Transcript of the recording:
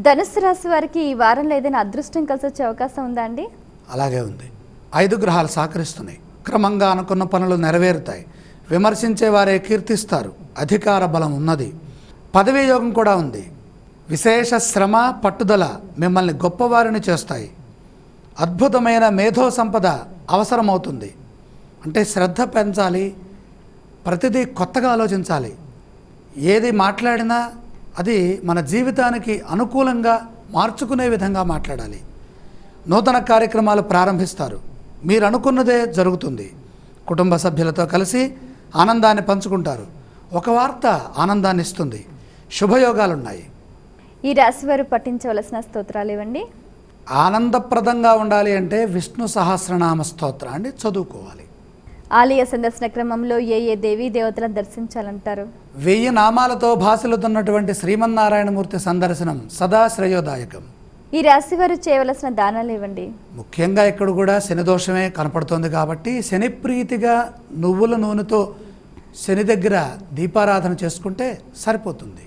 ధనుస్సు రాశి వారికి ఈ వారంలో ఏదైనా అదృష్టం కలిసి వచ్చే అవకాశం ఉందా అండి? అలాగే ఉంది. 5 గ్రహాలు సహకరిస్తున్నాయి. క్రమంగా అనుకున్న పనులు నెరవేరుతాయి. విమర్శించే వారే కీర్తిస్తారు. అధికార బలం ఉన్నది. పదవీ యోగం కూడా ఉంది. విశేష శ్రమ పట్టుదల మిమ్మల్ని గొప్పవారిని చేస్తాయి. అద్భుతమైన మేధో సంపద అవసరమవుతుంది. అంటే శ్రద్ధ పెంచాలి. ప్రతిదీ కొత్తగా ఆలోచించాలి. ఏది మాట్లాడినా అది మన జీవితానికి అనుకూలంగా మార్చుకునే విధంగా మాట్లాడాలి. నూతన కార్యక్రమాలు ప్రారంభిస్తారు. మీరు అనుకున్నదే జరుగుతుంది. కుటుంబ సభ్యులతో కలిసి ఆనందాన్ని పంచుకుంటారు. ఒక వార్త ఆనందాన్ని ఇస్తుంది. శుభయోగాలున్నాయి. ఈ రాశి వారు పఠించవలసిన స్తోత్రాలు ఇవ్వండి. ఆనందప్రదంగా ఉండాలి అంటే విష్ణు సహస్రనామ స్తోత్రాన్ని చదువుకోవాలి. ఆలయ సందర్శన క్రమంలో ఏ దేవీ దేవతలను దర్శించాలంటారు? 1000 నామాలతో భాసిల్లుతున్నటువంటి శ్రీమన్నారాయణమూర్తి సందర్శనం సదా శ్రేయోదాయకం. ఈ రాశి వారు చేయవలసిన దానాలు ఇవ్వండి. ముఖ్యంగా ఇక్కడ కూడా శని దోషమే కనపడుతోంది కాబట్టి శని ప్రీతిగా నువ్వుల నూనెతో శని దగ్గర దీపారాధన చేసుకుంటే సరిపోతుంది.